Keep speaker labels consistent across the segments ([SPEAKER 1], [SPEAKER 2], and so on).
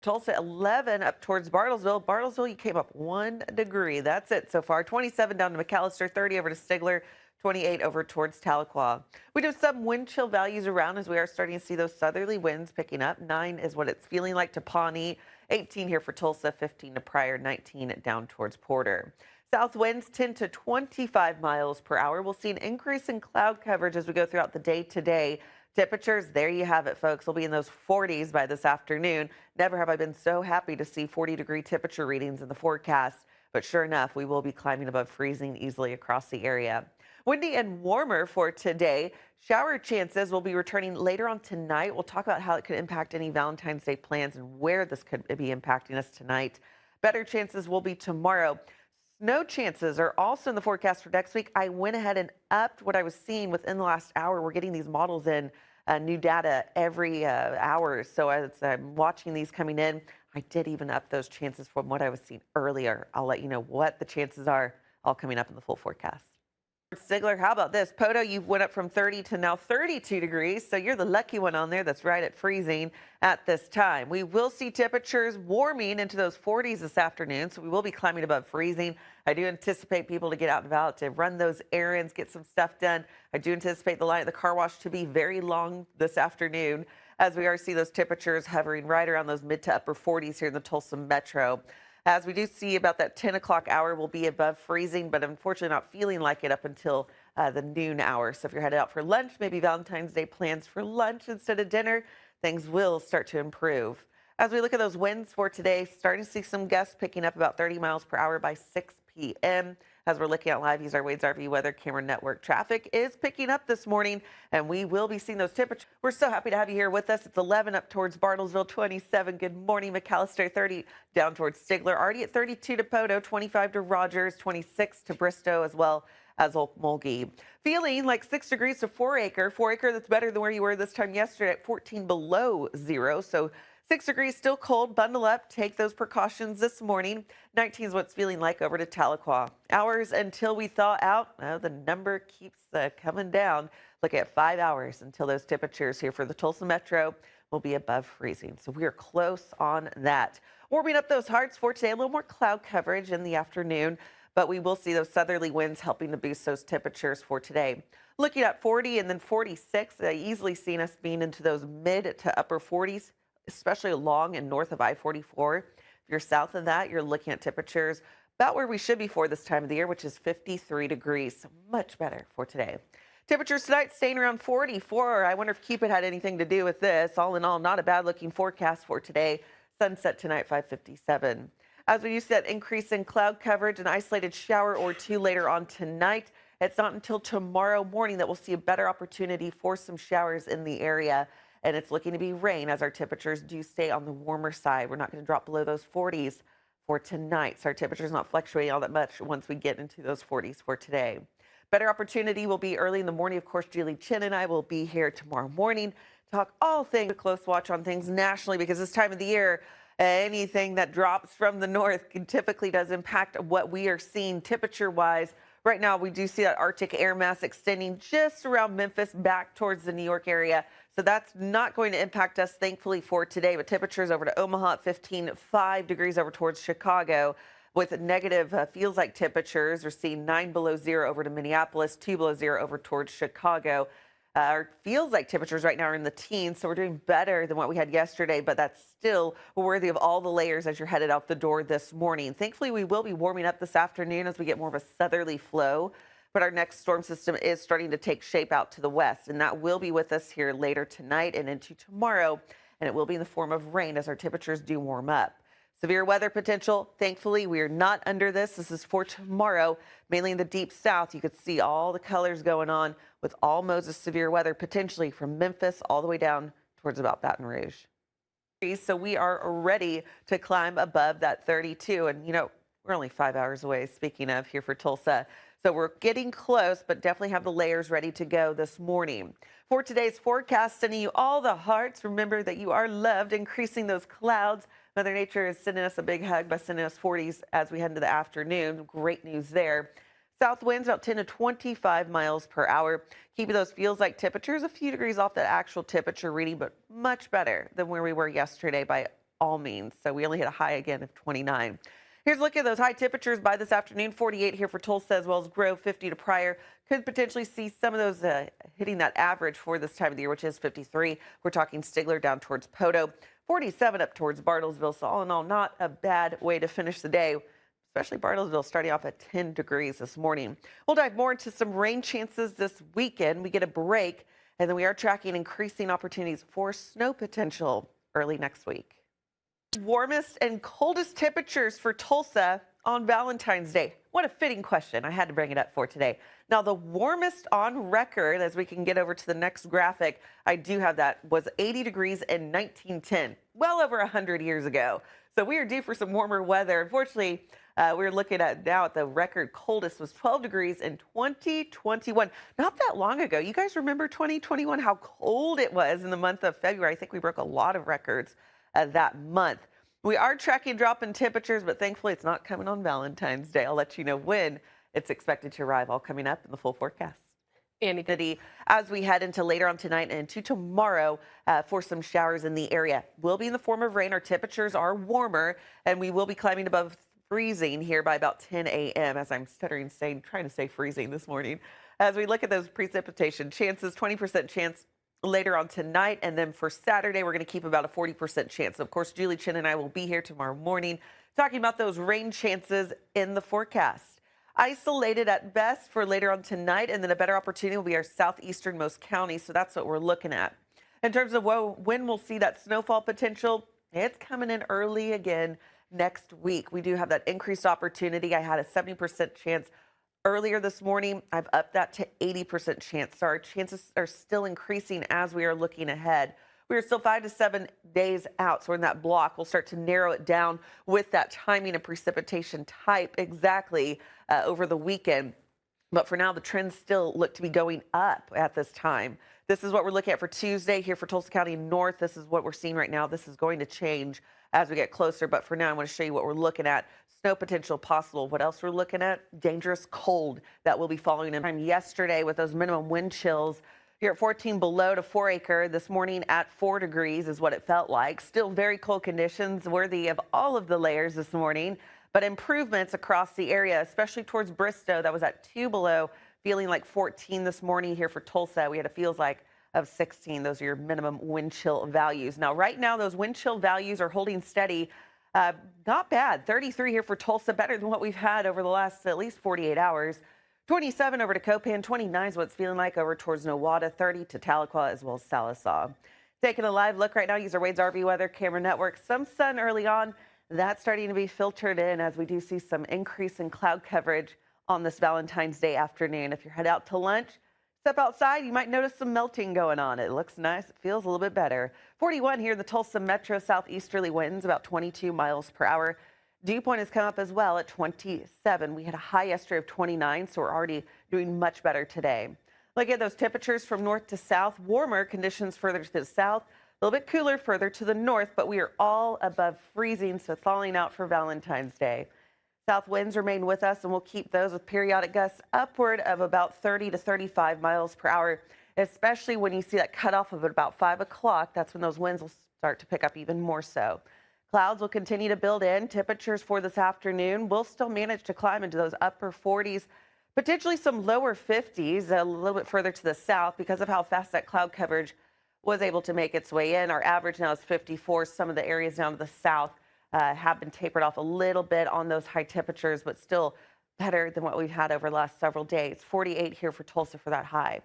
[SPEAKER 1] Tulsa 11 up towards Bartlesville. Bartlesville, you came up 1 degree. That's it so far. 27 down to McAllister, 30 over to Stigler, 28 over towards Tahlequah. We do some wind chill values around as we are starting to see those southerly winds picking up. 9 is what it's feeling like to Pawnee, 18 here for Tulsa, 15 to Pryor, 19 down towards Porter. South winds 10 to 25 miles per hour. We'll see an increase in cloud coverage as we go throughout the day today. Temperatures, there you have it, folks. We'll be in those 40s by this afternoon. Never have I been so happy to see 40-degree temperature readings in the forecast. But sure enough, we will be climbing above freezing easily across the area. Windy and warmer for today. Shower chances will be returning later on tonight. We'll talk about how it could impact any Valentine's Day plans and where this could be impacting us tonight. Better chances will be tomorrow. Snow chances are also in the forecast for next week. I went ahead and upped what I was seeing within the last hour. We're getting these models in new data every hour. So as I'm watching these coming in, I did even up those chances from what I was seeing earlier. I'll let you know what the chances are all coming up in the full forecast. Stigler, how about this? Poto, you went up from 30 to now 32 degrees, so you're the lucky one on there that's right at freezing at this time. We will see temperatures warming into those 40s this afternoon, so we will be climbing above freezing. I do anticipate people to get out and about to run those errands, get some stuff done. I do anticipate the line at the car wash to be very long this afternoon as we are seeing those temperatures hovering right around those mid to upper 40s here in the Tulsa metro. As we do see about that 10 o'clock hour will be above freezing, but unfortunately not feeling like it up until the noon hour. So if you're headed out for lunch, maybe Valentine's Day plans for lunch instead of dinner, things will start to improve. As we look at those winds for today, starting to see some gusts picking up about 30 miles per hour by 6 p.m. As we're looking at live, use our Wade's RV Weather Camera Network. Traffic is picking up this morning, and we will be seeing those temperatures. We're so happy to have you here with us. It's 11 up towards Bartlesville, 27. Good morning, McAllister, 30 down towards Stigler. Already at 32 to Poto, 25 to Rogers, 26 to Bristow, as well as Okmulgee. Feeling like 6 degrees to 4 Acre. 4 Acre, that's better than where you were this time yesterday at 14 below zero. So 6 degrees, still cold. Bundle up. Take those precautions this morning. 19 is what's feeling like over to Tahlequah. Hours until we thaw out. Oh, the number keeps coming down. Look at 5 hours until those temperatures here for the Tulsa metro will be above freezing. So we are close on that. Warming up those hearts for today. A little more cloud coverage in the afternoon, but we will see those southerly winds helping to boost those temperatures for today. Looking at 40 and then 46, easily seeing us being into those mid to upper 40s. Especially along and north of I-44. If you're south of that, you're looking at temperatures about where we should be for this time of the year, which is 53 degrees. So much better for today. Temperatures tonight staying around 44. I wonder if Cupid had anything to do with this. All in all, not a bad looking forecast for today. Sunset tonight, 5:57. As we do see that increase in cloud coverage, an isolated shower or two later on tonight. It's not until tomorrow morning that we'll see a better opportunity for some showers in the area. And it's looking to be rain as our temperatures do stay on the warmer side. We're not going to drop below those 40s for tonight. So our temperatures not fluctuating all that much once we get into those 40s for today. Better opportunity will be early in the morning. Of course, Julie Chin and I will be here tomorrow morning to talk all things, a close watch on things nationally, because this time of the year, anything that drops from the north typically does impact what we are seeing temperature-wise. Right now, we do see that Arctic air mass extending just around Memphis back towards the New York area. So that's not going to impact us, thankfully, for today. But temperatures over to Omaha at 15, 5 degrees over towards Chicago with negative feels like temperatures. We're seeing 9 below zero over to Minneapolis, 2 below zero over towards Chicago. Our feels like temperatures right now are in the teens, so we're doing better than what we had yesterday, but that's still worthy of all the layers as you're headed out the door this morning. Thankfully, we will be warming up this afternoon as we get more of a southerly flow, but our next storm system is starting to take shape out to the west, and that will be with us here later tonight and into tomorrow, and it will be in the form of rain as our temperatures do warm up. Severe weather potential. Thankfully, we are not under this. This is for tomorrow, mainly in the deep south. You could see all the colors going on with all modes of severe weather, potentially from Memphis all the way down towards about Baton Rouge. So we are ready to climb above that 32. And, you know, we're only 5 hours away, speaking of, here for Tulsa. So we're getting close, but definitely have the layers ready to go this morning. For today's forecast, sending you all the hearts. Remember that you are loved, increasing those clouds. Mother Nature is sending us a big hug by sending us 40s as we head into the afternoon. Great news there. South winds about 10 to 25 miles per hour. Keeping those feels like temperatures a few degrees off that actual temperature reading, but much better than where we were yesterday by all means. So we only hit a high again of 29. Here's a look at those high temperatures by this afternoon. 48 here for Tulsa as well as Grove, 50 to Pryor. Could potentially see some of those hitting that average for this time of the year, which is 53. We're talking Stigler down towards Poto, 47 up towards Bartlesville. So all in all, not a bad way to finish the day, especially Bartlesville starting off at 10 degrees this morning. We'll dive more into some rain chances this weekend. We get a break, and then we are tracking increasing opportunities for snow potential early next week. Warmest and coldest temperatures for Tulsa on Valentine's Day. What a fitting question. I had to bring it up for today. Now, the warmest on record, as we can get over to the next graphic, I do have that, was 80 degrees in 1910, well over 100 years ago. So we are due for some warmer weather. Unfortunately, we're looking at now at the record coldest was 12 degrees in 2021. Not that long ago. You guys remember 2021, how cold it was in the month of February? I think we broke a lot of records that month. We are tracking drop in temperatures, but thankfully it's not coming on Valentine's Day. I'll let you know when it's expected to arrive, all coming up in the full forecast. Andy, as we head into later on tonight and into tomorrow for some showers in the area. Will be in the form of rain. Our temperatures are warmer, and we will be climbing above freezing here by about 10 a.m. as I'm trying to say freezing this morning. As we look at those precipitation chances, 20% chance later on tonight, and then for Saturday, we're going to keep about a 40% chance. Of course, Julie Chen and I will be here tomorrow morning talking about those rain chances in the forecast. Isolated at best for later on tonight, and then a better opportunity will be our southeasternmost county, so that's what we're looking at. In terms of when we'll see that snowfall potential, it's coming in early again next week. We do have that increased opportunity. I had a 70% chance earlier this morning. I've upped that to 80% chance. So our chances are still increasing as we are looking ahead. We are still 5 to 7 days out. So in that block, we'll start to narrow it down with that timing and precipitation type exactly over the weekend. But for now, the trends still look to be going up at this time. This is what we're looking at for Tuesday here for Tulsa County North. This is what we're seeing right now. This is going to change as we get closer. But for now, I want to show you what we're looking at. Snow potential possible. What else we're looking at? Dangerous cold that will be following in time yesterday with those minimum wind chills. Here at 14 below to 4 acre this morning at 4 degrees is what it felt like. Still very cold conditions worthy of all of the layers this morning, but improvements across the area, especially towards Bristow. That was at 2 below, feeling like 14 this morning here for Tulsa. We had a feels like of 16. Those are your minimum wind chill values. Now, right now, those wind chill values are holding steady. Not bad. 33 here for Tulsa, better than what we've had over the last at least 48 hours. 27 over to Copan, 29 is what it's feeling like over towards Nowata, 30 to Tahlequah as well as Sallisaw. Taking a live look right now, use our Wade's RV Weather Camera Network. Some sun early on. That's starting to be filtered in as we do see some increase in cloud coverage on this Valentine's Day afternoon. If you're head out to lunch, step outside, you might notice some melting going on. It looks nice. It feels a little bit better. 41 here in the Tulsa Metro, southeasterly winds about 22 miles per hour. Dew point has come up as well at 27. We had a high yesterday of 29, so we're already doing much better today. Look at those temperatures from north to south. Warmer conditions further to the south. A little bit cooler further to the north, but we are all above freezing, so thawing out for Valentine's Day. South winds remain with us, and we'll keep those with periodic gusts upward of about 30 to 35 miles per hour, especially when you see that cutoff of about 5 o'clock. That's when those winds will start to pick up even more so. Clouds will continue to build in. Temperatures for this afternoon will still manage to climb into those upper 40s, potentially some lower 50s a little bit further to the south because of how fast that cloud coverage was able to make its way in. Our average now is 54. Some of the areas down to the south have been tapered off a little bit on those high temperatures, but still better than what we've had over the last several days. 48 here for Tulsa for that high.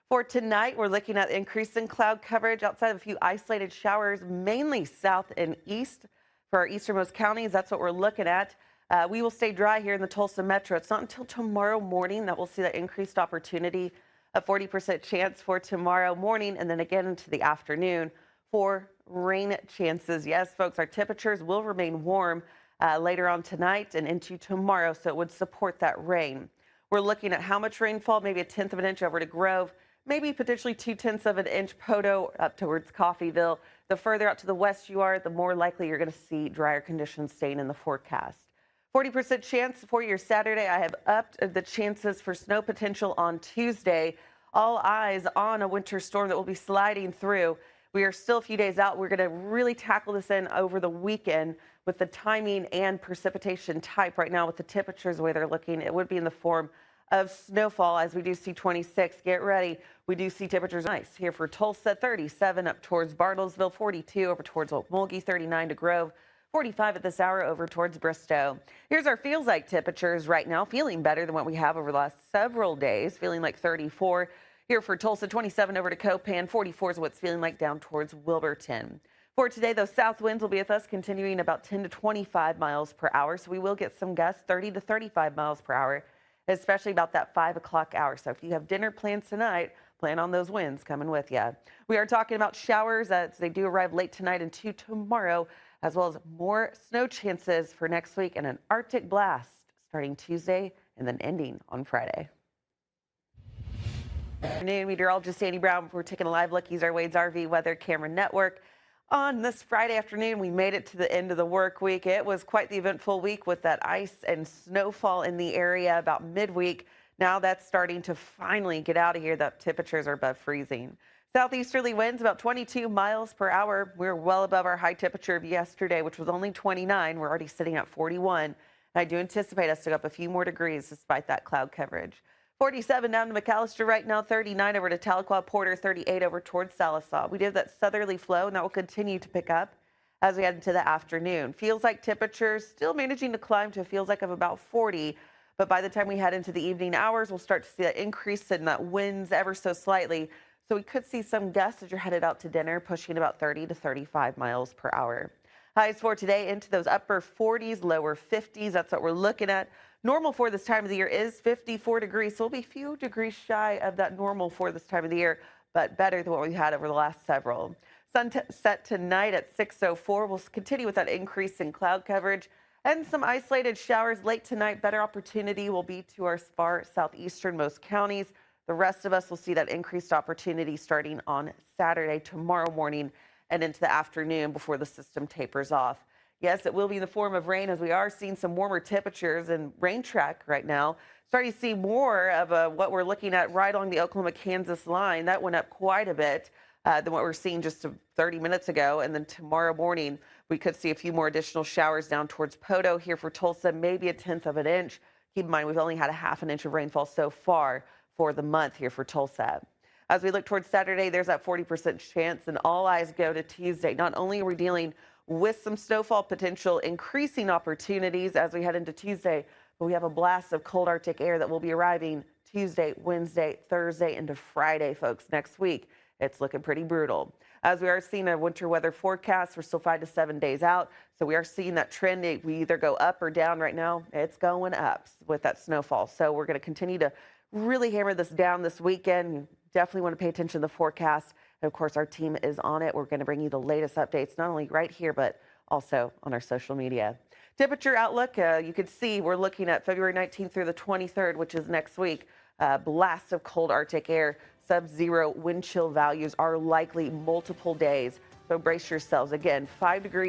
[SPEAKER 1] For tonight, we're looking at increase in cloud coverage outside of a few isolated showers, mainly south and east for our easternmost counties. That's what we're looking at. We will stay dry here in the Tulsa Metro. It's not until tomorrow morning that we'll see that increased opportunity, a 40% chance for tomorrow morning, and then again into the afternoon for rain chances. Yes, folks, our temperatures will remain warm later on tonight and into tomorrow, so it would support that rain. We're looking at how much rainfall, maybe 1/10 of an inch over to Grove, maybe potentially 2/10 of an inch Poto up towards Coffeyville. The further out to the west you are, the more likely you're going to see drier conditions staying in the forecast. 40% chance for your Saturday. I have upped the chances for snow potential on Tuesday. All eyes on a winter storm that will be sliding through. We are still a few days out. We're going to really tackle this in over the weekend with the timing and precipitation type. Right now with the temperatures, the way they're looking, it would be in the form of snowfall as we do see 26. Get ready. We do see temperatures nice here for Tulsa, 37 up towards Bartlesville, 42 over towards Okmulgee, 39 to Grove, 45 at this hour over towards Bristow. Here's our feels like temperatures right now, feeling better than what we have over the last several days, feeling like 34 here for Tulsa, 27 over to Copan, 44 is what's feeling like down towards Wilburton. For today, those south winds will be with us continuing about 10 to 25 miles per hour, so we will get some gusts 30 to 35 miles per hour, especially about that 5 o'clock hour. So if you have dinner plans tonight, plan on those winds coming with you. We are talking about showers as they do arrive late tonight and tomorrow, as well as more snow chances for next week and an Arctic blast starting Tuesday and then ending on Friday. Afternoon, meteorologist Sandy Brown. We're taking a live look. He's our Wade's RV Weather Camera Network. On this Friday afternoon, we made it to the end of the work week. It was quite the eventful week with that ice and snowfall in the area about midweek. Now that's starting to finally get out of here. The temperatures are above freezing. Southeasterly winds about 22 miles per hour. We're well above our high temperature of yesterday, which was only 29. We're already sitting at 41. And I do anticipate us to go up a few more degrees despite that cloud coverage. 47 down to McAllister right now, 39 over to Tahlequah, Porter, 38 over towards Sallisaw. We do have that southerly flow, and that will continue to pick up as we head into the afternoon. Feels like temperatures still managing to climb to a feels like of about 40, but by the time we head into the evening hours, we'll start to see that increase in that winds ever so slightly. So we could see some gusts as you're headed out to dinner, pushing about 30 to 35 miles per hour. Highs for today into those upper 40s, lower 50s. That's what we're looking at. Normal for this time of the year is 54 degrees, so we'll be a few degrees shy of that normal for this time of the year, but better than what we've had over the last several. Sun set tonight at 6:04. We'll continue with that increase in cloud coverage and some isolated showers late tonight. Better opportunity will be to our far southeasternmost counties. The rest of us will see that increased opportunity starting on Saturday, tomorrow morning, and into the afternoon before the system tapers off. Yes, it will be in the form of rain as we are seeing some warmer temperatures and rain track right now. Starting to see more of what we're looking at right along the Oklahoma-Kansas line. That went up quite a bit than what we're seeing just 30 minutes ago. And then tomorrow morning, we could see a few more additional showers down towards Poto here for Tulsa, maybe 1/10 of an inch. Keep in mind, we've only had 1/2 inch of rainfall so far for the month here for Tulsa. As we look towards Saturday, there's that 40% chance, and all eyes go to Tuesday. Not only are we dealing with some snowfall potential, increasing opportunities as we head into Tuesday, but we have a blast of cold Arctic air that will be arriving Tuesday, Wednesday, Thursday, into Friday, folks. Next week, it's looking pretty brutal. As we are seeing a winter weather forecast, we're still 5 to 7 days out, so we are seeing that trend. We either go up or down. Right now, it's going up with that snowfall. So we're going to continue to really hammer this down this weekend. You definitely want to pay attention to the forecast. And of course, our team is on it. We're going to bring you the latest updates, not only right here, but also on our social media. Temperature outlook, you can see we're looking at February 19th through the 23rd, which is next week. Blasts of cold Arctic air, sub-zero wind chill values are likely multiple days. So brace yourselves. Again, 5 degrees.